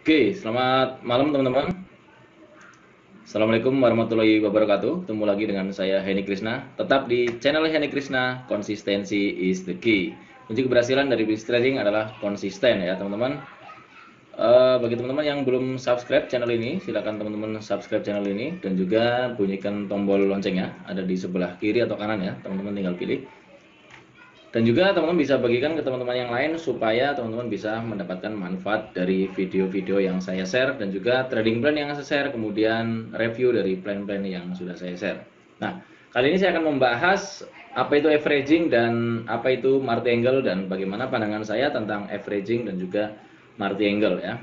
Oke, selamat malam teman-teman. Assalamualaikum warahmatullahi wabarakatuh. Ketemu lagi dengan saya Heni Krishna. Tetap di channel Heni Krishna, konsistensi is the key. Kunci keberhasilan dari bisnis trading adalah konsisten ya teman-teman. Bagi teman-teman yang belum subscribe channel ini, silakan teman-teman subscribe channel ini dan juga bunyikan tombol loncengnya. Ada di sebelah kiri atau kanan ya, teman-teman tinggal pilih. Dan juga teman-teman bisa bagikan ke teman-teman yang lain supaya teman-teman bisa mendapatkan manfaat dari video-video yang saya share dan juga trading plan yang saya share, kemudian review dari plan-plan yang sudah saya share. Nah, kali ini saya akan membahas apa itu averaging dan apa itu Marty Angle dan bagaimana pandangan saya tentang averaging dan juga Marty Angle ya.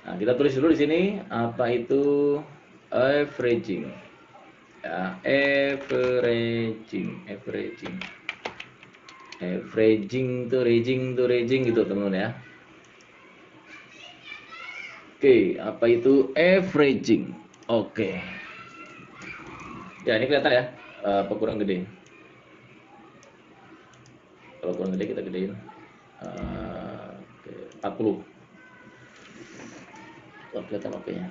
Nah, kita tulis dulu di sini apa itu averaging. Ya, averaging. Averaging gitu teman-teman ya. Oke, apa itu averaging? Oke. Ya, ini kelihatan ya, apa kurang gede. Kalau kurang gede kita gedein. Oke, 40. Oh, kelihatan oke-nya.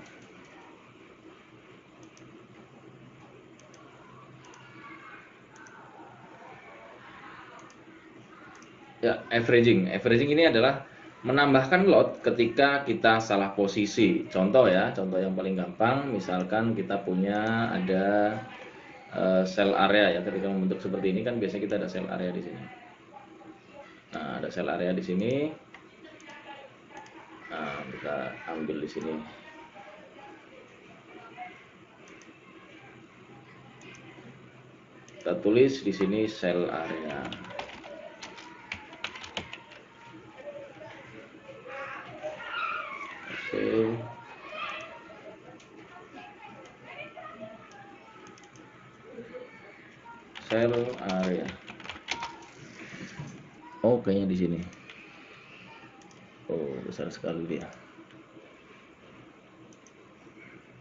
Ya, averaging. Averaging ini adalah menambahkan lot ketika kita salah posisi. Contoh ya, contoh yang paling gampang, misalkan kita punya ada sell area ya, ketika membentuk seperti ini kan biasanya kita ada sell area di sini. Nah, ada sell area di sini. Nah, kita ambil di sini. Kita tulis di sini sell area. Oke. Sell area. Oh, kayaknya di sini. Oh, besar sekali dia.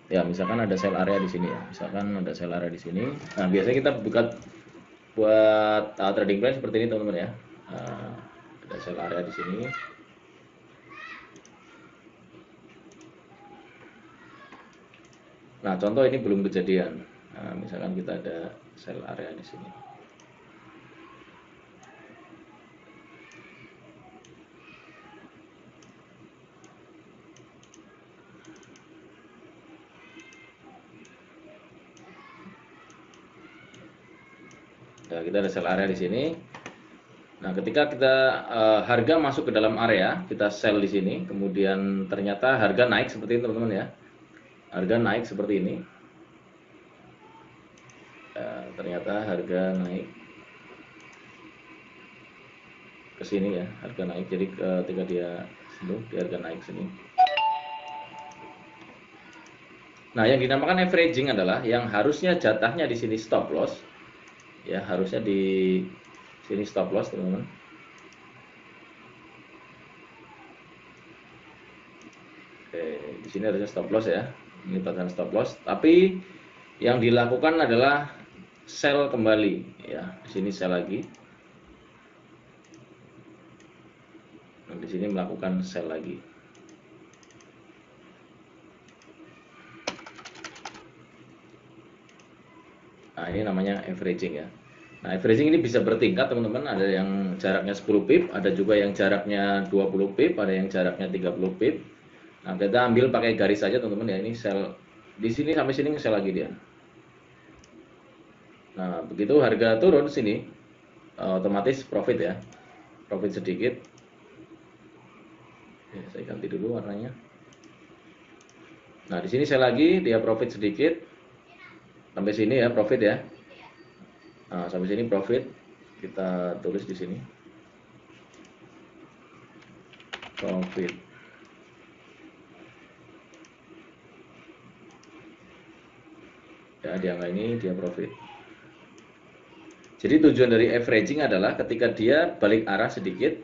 Ya, misalkan ada sell area di sini ya. Misalkan ada sell area di sini. Nah, biasanya kita buat trading plan seperti ini teman-teman ya. Ada sell area di sini. Nah, contoh ini belum kejadian. Nah, misalkan kita ada sell area di sini. Nah, kita ada sell area di sini. Nah, ketika kita harga masuk ke dalam area, kita sell di sini, kemudian ternyata harga naik seperti ini teman-teman ya. Harga naik seperti ini. Ternyata harga naik ke sini ya, harga naik. Jadi ketika dia sentuh, dia harga naik sini. Nah, yang dinamakan averaging adalah yang harusnya jatahnya di sini stop loss. Ya, harusnya di sini stop loss, teman-teman. Oke, di sini harusnya stop loss ya. Ini batasan stop loss, tapi yang dilakukan adalah sell kembali ya. Di sini sell lagi. Nah, di sini melakukan sell lagi. Nah, ini namanya averaging ya. Nah, averaging ini bisa bertingkat teman-teman. Ada yang jaraknya 10 pip, ada juga yang jaraknya 20 pip, ada yang jaraknya 30 pip. Nah, kita ambil pakai garis saja teman-teman ya. Ini sell di sini sampai sini sell lagi dia. Nah, begitu harga turun sini, otomatis profit ya. Profit sedikit. Ya, saya ganti dulu warnanya. Nah, di sini sell lagi, dia profit sedikit. Sampai sini ya profit ya. Nah, sampai sini profit. Kita tulis di sini. Profit. Ya, di angka ini dia profit. Jadi tujuan dari averaging adalah ketika dia balik arah sedikit,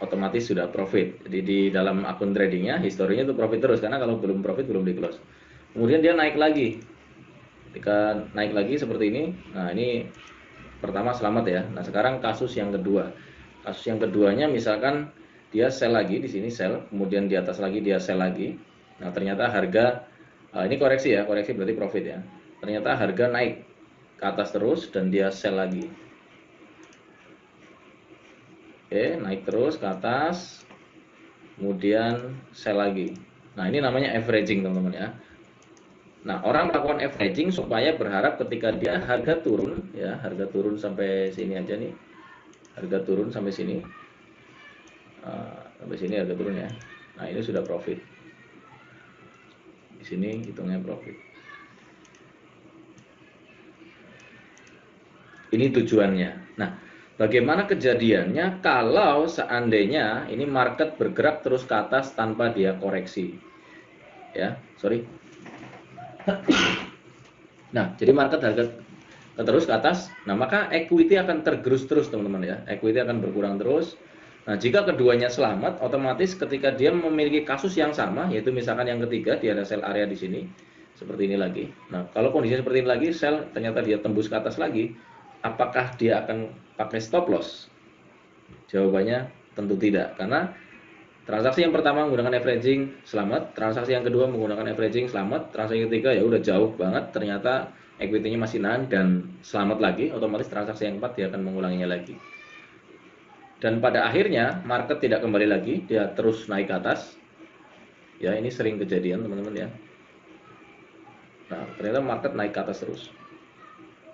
otomatis sudah profit. Jadi di dalam akun tradingnya, historinya itu profit terus, karena kalau belum profit belum di close. Kemudian dia naik lagi. Ketika naik lagi seperti ini, nah ini pertama selamat ya. Nah, sekarang kasus yang kedua. Kasus yang keduanya misalkan dia sell lagi di sini sell, kemudian di atas lagi dia sell lagi. Nah, ternyata harga ini koreksi ya, koreksi berarti profit ya. Ternyata harga naik ke atas terus dan dia sell lagi. Oke, naik terus ke atas, kemudian sell lagi. Nah, ini namanya averaging teman-teman ya. Nah, orang melakukan averaging supaya berharap ketika dia harga turun ya, harga turun sampai sini aja nih. Harga turun sampai sini. Sampai sini harga turun ya. Nah, ini sudah profit. Di sini hitungnya profit. Ini tujuannya. Nah, bagaimana kejadiannya kalau seandainya ini market bergerak terus ke atas tanpa dia koreksi? Ya, sorry. Nah, jadi market harga terus ke atas, nah maka equity akan tergerus terus teman-teman ya. Equity akan berkurang terus. Nah, jika keduanya selamat, otomatis ketika dia memiliki kasus yang sama, yaitu misalkan yang ketiga, dia ada sell area di sini, seperti ini lagi. Nah, kalau kondisinya seperti ini lagi, sell ternyata dia tembus ke atas lagi, apakah dia akan pakai stop loss? Jawabannya tentu tidak, karena transaksi yang pertama menggunakan averaging selamat, transaksi yang kedua menggunakan averaging selamat, transaksi yang ketiga ya udah jauh banget, ternyata equity-nya masih nahan dan selamat lagi, otomatis transaksi yang keempat dia akan mengulanginya lagi. Dan pada akhirnya market tidak kembali lagi, dia terus naik ke atas. Ya, ini sering kejadian teman-teman ya. Nah, ternyata market naik ke atas terus.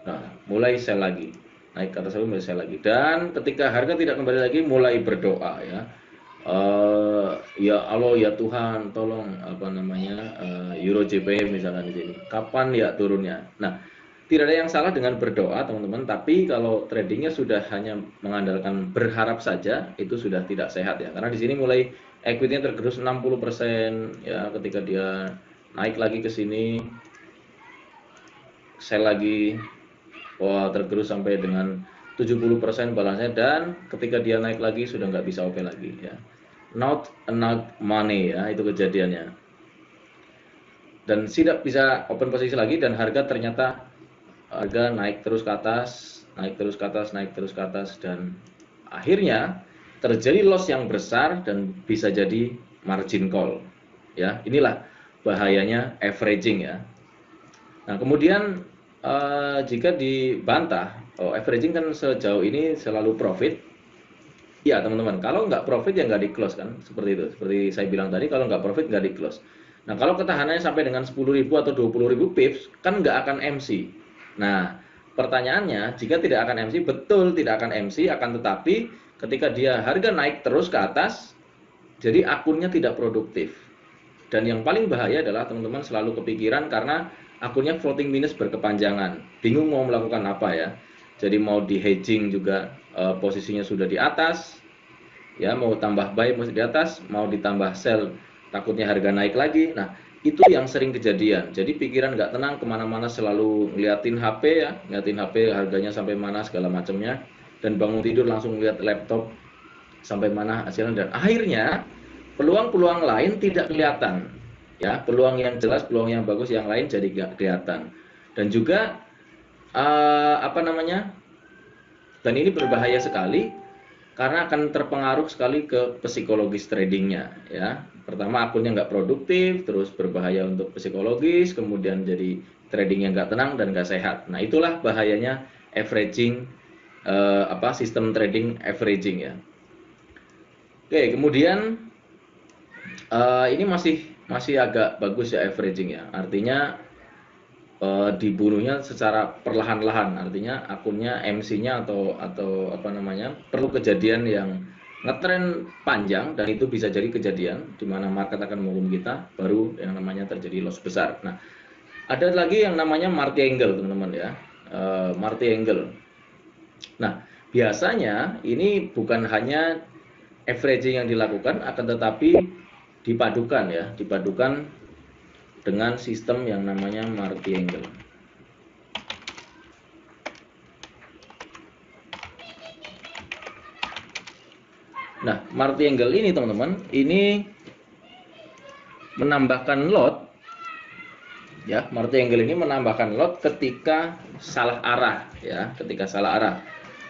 Nah, mulai sell lagi. Naik ke atas terus, mulai sell lagi. Dan ketika harga tidak kembali lagi, mulai berdoa ya. Ya Allah ya Tuhan, tolong apa namanya Euro JPY misalkan di sini. Kapan ya turunnya? Nah, tidak ada yang salah dengan berdoa teman-teman, tapi kalau tradingnya sudah hanya mengandalkan berharap saja, itu sudah tidak sehat ya. Karena di sini mulai equity-nya tergerus 60% ya, ketika dia naik lagi ke sini, sell lagi, wah tergerus sampai dengan 70% balance-nya, dan ketika dia naik lagi sudah nggak bisa OP lagi ya. Not enough money ya, itu kejadiannya. Dan tidak bisa open posisi lagi, dan harga ternyata naik terus ke atas, naik terus ke atas, naik terus ke atas, dan akhirnya terjadi loss yang besar dan bisa jadi margin call. Ya, inilah bahayanya averaging ya. Nah, kemudian jika dibantah, averaging kan sejauh ini selalu profit. Ya teman-teman, kalau nggak profit ya nggak di close kan, seperti itu. Seperti saya bilang tadi, kalau nggak profit nggak di close. Nah, kalau ketahanannya sampai dengan 10.000 atau 20.000 pips, kan nggak akan MC. Nah, pertanyaannya, jika tidak akan MC, betul tidak akan MC, akan tetapi ketika dia harga naik terus ke atas, jadi akunnya tidak produktif. Dan yang paling bahaya adalah teman-teman selalu kepikiran karena akunnya floating minus berkepanjangan, bingung mau melakukan apa ya. Jadi mau di hedging juga posisinya sudah di atas, ya mau tambah buy masih di atas, mau ditambah sell takutnya harga naik lagi. Nah, itu yang sering kejadian. Jadi pikiran nggak tenang, kemana-mana selalu ngeliatin HP ya, ngeliatin HP harganya sampai mana segala macamnya, dan bangun tidur langsung lihat laptop sampai mana hasilnya, dan akhirnya peluang-peluang lain tidak kelihatan ya, peluang yang jelas, peluang yang bagus yang lain jadi nggak kelihatan. Dan juga apa namanya, dan ini berbahaya sekali karena akan terpengaruh sekali ke psikologis tradingnya ya. Pertama, akunnya nggak produktif, terus berbahaya untuk psikologis, kemudian jadi trading yang nggak tenang dan nggak sehat. Nah, itulah bahayanya averaging, sistem trading averaging ya. Oke, kemudian ini masih agak bagus ya averaging ya. Artinya dibunuhnya secara perlahan-lahan, artinya akunnya MC-nya atau apa namanya, perlu kejadian yang ngetren panjang, dan itu bisa jadi kejadian di mana market akan menurun kita, baru yang namanya terjadi loss besar. Nah, ada lagi yang namanya martingale teman-teman ya, martingale. Nah, biasanya ini bukan hanya averaging yang dilakukan, akan tetapi dipadukan ya, dipadukan dengan sistem yang namanya martingale. Nah, martingale ini teman-teman, ini menambahkan lot ya, martingale ini menambahkan lot ketika salah arah ya, ketika salah arah.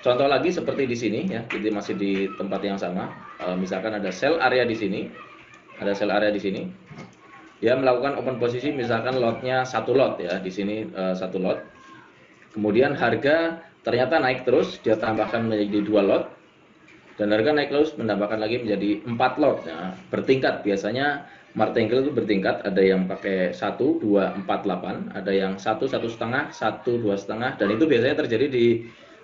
Contoh lagi seperti di sini ya, kita masih di tempat yang sama. Misalkan ada sell area di sini, ada sell area di sini. dia melakukan open posisi, misalkan lotnya satu lot ya, di sini satu lot. Kemudian harga ternyata naik terus, dia tambahkan menjadi 2 lot, dan harga naik terus menambahkan lagi menjadi 4 lot. Nah, bertingkat, biasanya martingale itu bertingkat, ada yang pakai 1, 2, 4, 8, ada yang 1, 1,5, 1, 2,5, dan itu biasanya terjadi di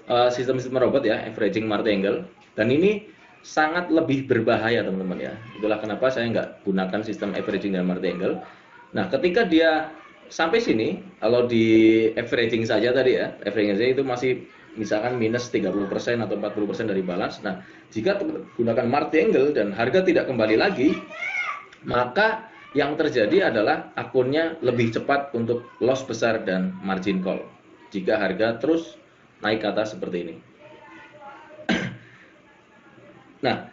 sistem-sistem robot ya, averaging martingale. Dan ini sangat lebih berbahaya teman-teman ya. Itulah kenapa saya nggak gunakan sistem averaging dan martingale. Nah, ketika dia sampai sini, kalau di averaging saja tadi ya, averaging saja itu masih misalkan minus 30% atau 40% dari balance. Nah, jika gunakan martingale dan harga tidak kembali lagi, maka yang terjadi adalah akunnya lebih cepat untuk loss besar dan margin call jika harga terus naik ke atas seperti ini. Nah,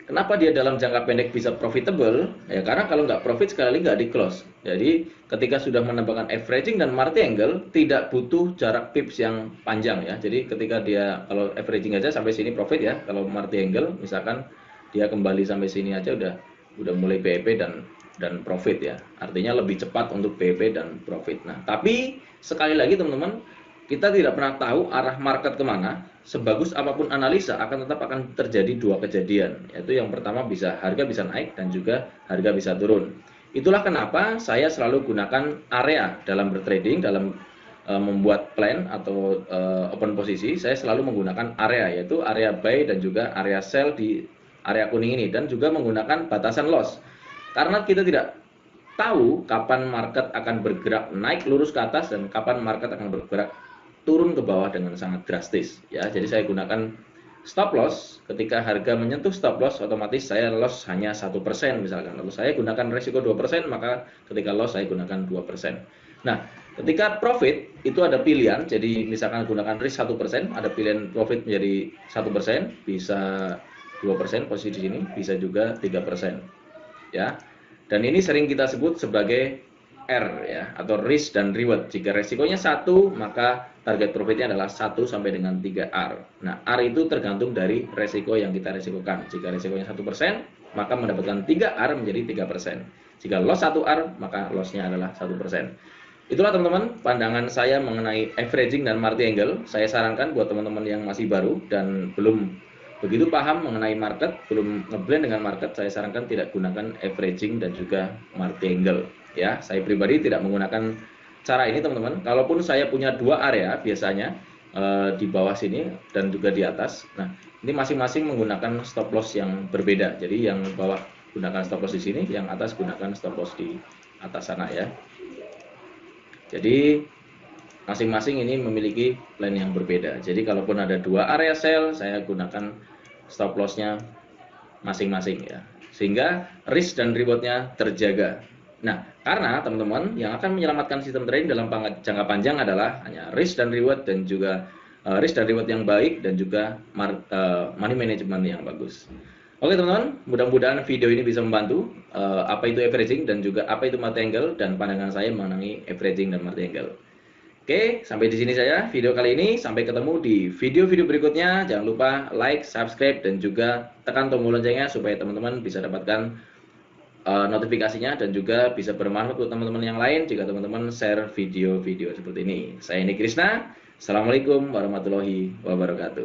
kenapa dia dalam jangka pendek bisa profitable? Ya karena kalau nggak profit sekali nggak di close. Jadi ketika sudah menambahkan averaging dan martingale tidak butuh jarak pips yang panjang ya. Jadi ketika dia kalau averaging aja sampai sini profit ya. Kalau martingale misalkan dia kembali sampai sini aja udah mulai BEP dan profit ya. Artinya lebih cepat untuk BEP dan profit. Nah, tapi sekali lagi teman-teman, kita tidak pernah tahu arah market kemana. Sebagus apapun analisa akan tetap akan terjadi dua kejadian, yaitu yang pertama harga bisa naik dan juga harga bisa turun. Itulah kenapa saya selalu gunakan area dalam bertrading, dalam membuat plan atau open posisi. Saya selalu menggunakan area, yaitu area buy dan juga area sell di area kuning ini, dan juga menggunakan batasan loss. Karena kita tidak tahu kapan market akan bergerak naik lurus ke atas dan kapan market akan bergerak turun ke bawah dengan sangat drastis ya. Jadi saya gunakan stop loss. Ketika harga menyentuh stop loss, otomatis saya loss hanya 1% misalkan. Lalu saya gunakan resiko 2%, maka ketika loss saya gunakan 2%. Nah, ketika profit itu ada pilihan. Jadi misalkan gunakan risk 1%, ada pilihan profit menjadi 1%, bisa 2% posisi di sini, bisa juga 3%. Ya. Dan ini sering kita sebut sebagai R ya, atau risk dan reward. Jika resikonya 1, maka target profitnya adalah 1 sampai dengan 3 R. Nah, R itu tergantung dari resiko yang kita resikokan. Jika resikonya 1%, maka mendapatkan 3 R menjadi 3%. Jika loss 1 R, maka lossnya adalah 1%. Itulah teman-teman pandangan saya mengenai averaging dan martingale. Saya sarankan buat teman-teman yang masih baru dan belum begitu paham mengenai market, belum ngeblend dengan market, saya sarankan tidak gunakan averaging dan juga martingale. Ya, saya pribadi tidak menggunakan cara ini teman-teman. Kalaupun saya punya 2 area biasanya di bawah sini dan juga di atas. Nah, ini masing-masing menggunakan stop loss yang berbeda. Jadi yang bawah gunakan stop loss di sini, yang atas gunakan stop loss di atas sana ya. Jadi masing-masing ini memiliki plan yang berbeda. Jadi kalaupun ada 2 area sell, saya gunakan stop lossnya masing-masing ya. Sehingga risk dan rewardnya terjaga. Nah, karena teman-teman yang akan menyelamatkan sistem trading dalam jangka panjang adalah hanya risk dan reward, dan juga risk dan reward yang baik, dan juga money management yang bagus. Oke teman-teman, mudah-mudahan video ini bisa membantu apa itu averaging dan juga apa itu martingale, dan pandangan saya mengenai averaging dan martingale. Oke, sampai di sini saya video kali ini. Sampai ketemu di video-video berikutnya. Jangan lupa like, subscribe, dan juga tekan tombol loncengnya supaya teman-teman bisa dapatkan notifikasinya, dan juga bisa bermanfaat untuk teman-teman yang lain jika teman-teman share video-video seperti ini. Saya Heni Krishna. Assalamualaikum warahmatullahi wabarakatuh.